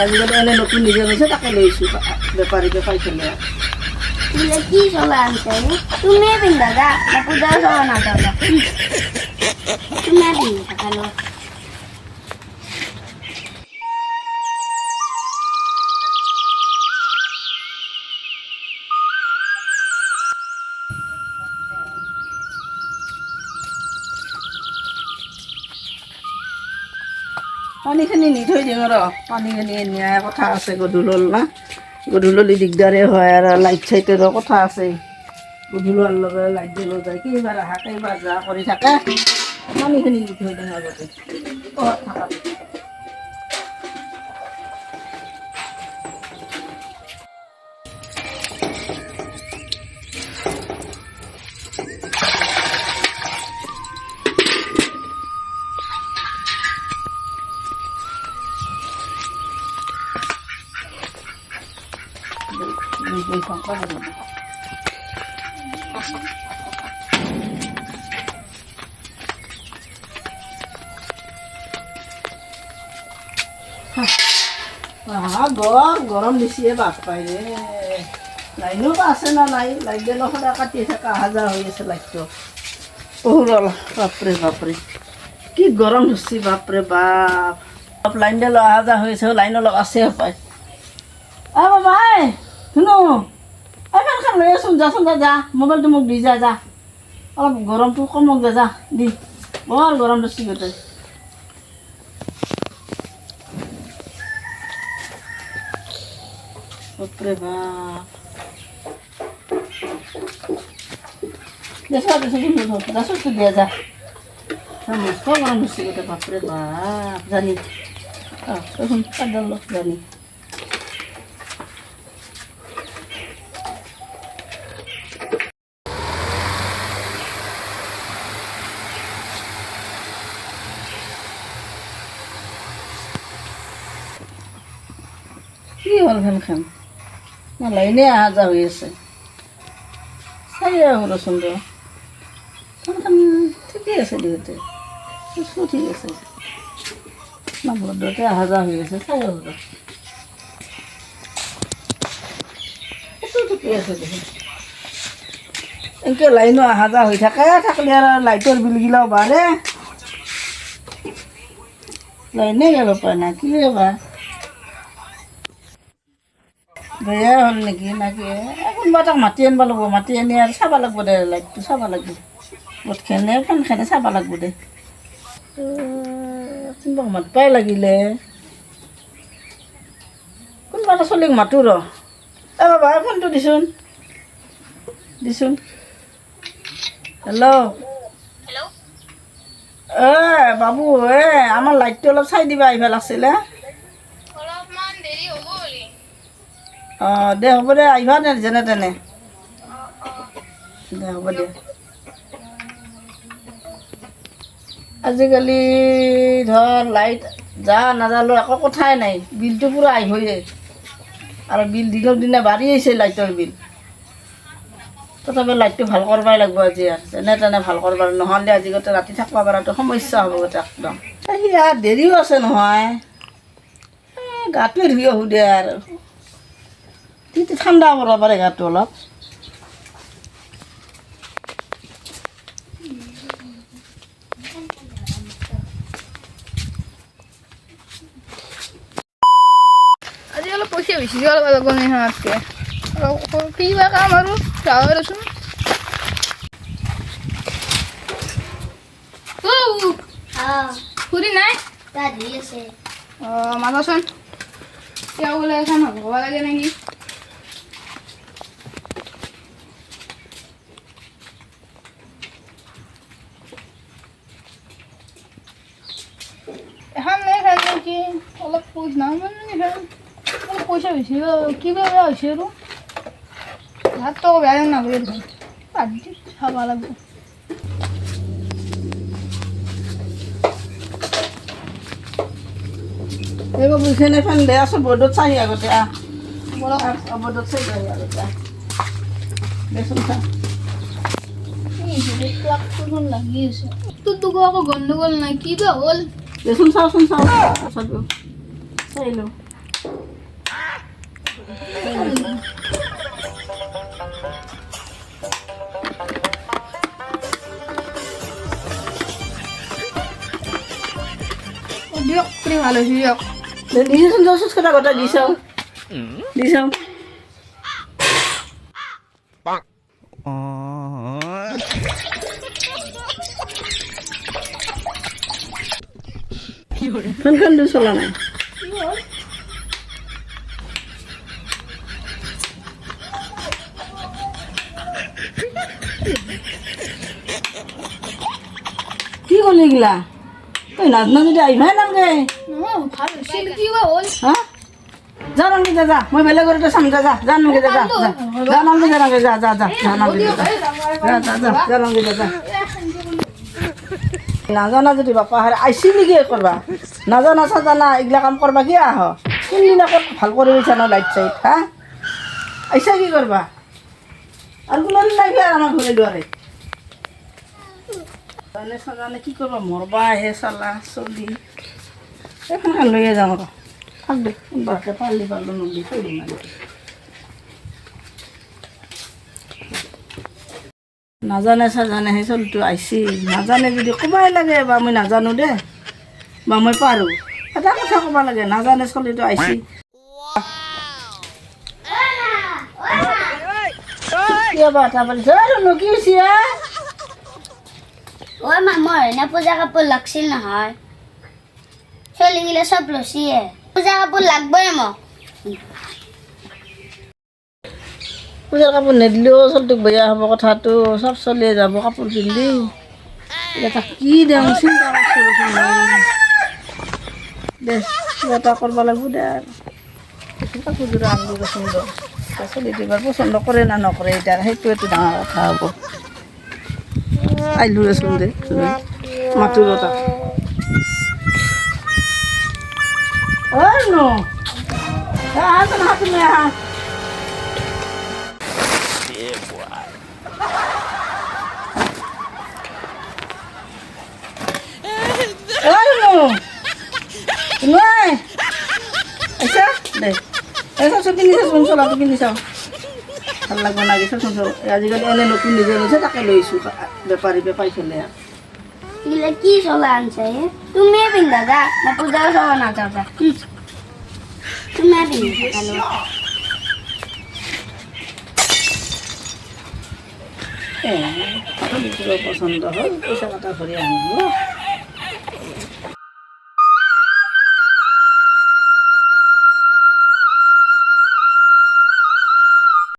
আজিকালি নতুন নিজে গৈছে তাকে লৈছোঁ বেপাৰীকে পাইছিলে কি চলা আনছে তুমি পিন্ধা যা পূজাৰ চলা নাযাবা তুমি পিন্ধি থাকা পানীখিনি নি থৈ দিওঁ ৰ পানীখিনি নিয়াৰ কথা আছে গধূলল না গধূলি দিগদাৰে হয় আৰু লাইট চাইটৰো কথা আছে গধূলাৰ লগে লাইট দিলেও যায় কেইবাৰ আহা কেইবাৰ যা কৰি থাকে পানীখিনি নি থৈ দিওঁ আগতে থকা গৰম দিছে বাপ পাই ৰে লাইনো আছে না নাই লাইট দিলে সদায় কাটি থকা অহা যোৱা হৈ আছে লাইটটো ওহৰল বাপৰে বাপৰে কি গৰম ধৰিছে বাপৰে বাপ লাইন দিলে অহা যোৱা হৈ আছে লাইন অলপ আছে পাই বাবাই শুনো ফেনখন লৈ আছোন যাচোন যা মোবাইলটো মোক দি যা যা অলপ গৰমটো কমক যা দি বৰ গৰম ধৰিছে গোটেই বাপরে বাপ দেশা দেশা কিন্তু দাসো তো দিয়া যা সমস্ত গরম হচ্ছে গোটা বাপরে বাপ জানি তখন কাদাল জানি কি হল ফেনখান না লাইনে অহা যা হৈ আছে চাই আহোঁ ৰচোন ৰ ফেনখান ঠিকেই আছে দিওঁতে ঠিক আছে না বৰদতে অহা যা হৈ আছে চাই আহোঁ ৰ এইটো ঠিকেই আছে দেখোন এনেকৈ লাইনো অহা যা হৈ থাকে থাকিলে আৰু লাইটৰ বিলগিলাও বাঢ়ে লাইনে গেল পায় না কি বা বেয়া হ'ল নেকি নাকি কোনোবা তাক মাতি আনিব লাগিব মাতি আনি আৰু চাব লাগিব দে লাইটটো চাব লাগিব গোটখেনে ফেনখনে চাব লাগিব দে কোনোবাক মাতিবই লাগিলে কোনোবা এটা চলিক মাতো ৰ বাবা ফোনটো দিচোন হেল্ল' বাবু আমাৰ লাইটটো অলপ চাই দিবা আহিব লাগিছিলে দে হ'ব দে আহিবা দে যেনে তেনে দে হ'ব দে আজিকালি ধৰ লাইট যা নাজালো একো কথাই নাই বিলটো পূৰা আহিবয়ে আৰু বিল দিনৰ দিনা বাঢ়ি আহিছে লাইটৰ বিল তথাপি লাইটটো ভাল কৰিবই লাগিব আজি আৰু যেনে তেনে ভাল কৰিব নহ'লে আজি গোটেই ৰাতি থাকিব পৰাটো সমস্যা হ'ব গোটেই একদম ইয়াত দেৰিও আছে নহয় গাটোৱে ধুই আহোঁ দে আৰু তেতিয়া ঠাণ্ডা কৰিব পাৰে গাটো অলপ আজি অলপ পইচা বেছিকৈ অলপ লাগিব নেহাতকৈ কিবা কাম আৰু যাওঁ দেচোন খুৰী নাই মাতাচোন তেওঁ বোলে এখন হ'ব লাগে নেকি এখন নেকি অলপ পইচা নাই মানে অলপ পইচা বেছি কিবা বেয়া হৈছে আৰু ভাতটো বেয়া নালাগে বাদ দি খাব লাগিব এইবাৰ বুইছেনে ফেন দে আছোঁ বৰ্ডত চাহি আগতে বলক অবদত চাই যায় আৰু যা দেচোন চা এই যে ক্লাকখন লাগি আছে তোৰ তো আকৌ গণ্ডগোল নাই কি বা হ'ল দেচোন চাওচোন চাও চাবি চাই লওঁ দিয়ক খুৰী ভাল হৈছে দিয়ক দিছোন যাওচোন কথা কথা দি চাওঁ ফেনখন দিও চলা নাই কি করলি এগুলা তুই নাচনা যদি আইভাই নামগে ভাল হৈছিল কি বা হ'ল হ্যাঁ যা নামগে যা মই বেলেগ করে চাম যা নামগে যা নামগে যা নামগে যা নাজানা যদি বাপা হারে আইসি নেকি করবা নাজানা সাজানা এগুলা কাম করবা কি আহ কোনদিনা ক'ত ভাল করে দিছা না লাইট চাইট হ্যাঁ আইসা কি করবা আর কোনদিন লাগবে আর আমার ঘরে দুয়ারে জানে সাজানে কি করবা মরবা আহে চালা চলি এখন লইয়ে যাম আর থাকবে বাচ্চা পারলি পারলো নদী তৈরি মানে নাজানে সাজানে সেই চলটো আইসি নাজানে যদি ক'বাই লাগে বা মই নাজানো দে বা মই পাৰোঁ এটা কথা ক'ব লাগে নাজানে চলিটো আইসি কিবা এটা পালিছে কি হৈছে অ' মা মই এনে পূজা কাপোৰ লাগছিল নহয় চলিগিলা চব লৈছিয়ে পূজা কাপোৰ লাগবই মোক পূজাৰ কাপোৰ নিদিলেও চলটোক বেয়া হ'ব কথাটো চব চলিয়ে যাব কাপোৰ পিন্ধি এটা কি দিওঁ চিন্তা কৰিছোঁ দে কিবা এটা কৰিব লাগিব দে আৰু কাপোৰযোৰ আনিব পচন্দ চলি দিবাৰ পচন্দ কৰে না নকৰে এতিয়া সেইটোৱেতো ডাঙৰ কথা হ'ব আহিলোঁ দেচোন দে মাতোঁ ৰতা ন আহা তুমি আহা নাই আচ্ছা দে চাচোন কিনি চাচোন চলাটো কিনি চাওঁ ভাল লাগব নাগে চাচোন আজিকালি এনে নতুন নিজে লৈছে তাকে লৈছোঁ বেপাৰী চলে আৰু এগুলা কি চলা আনছে তুমিয়ে পিন্ধা যা না পূজাও চাব নাযাওঁ যা তুমিয়ে পিন্ধা পচন্দ হ'ল পইচা কটা ভৰি আনিব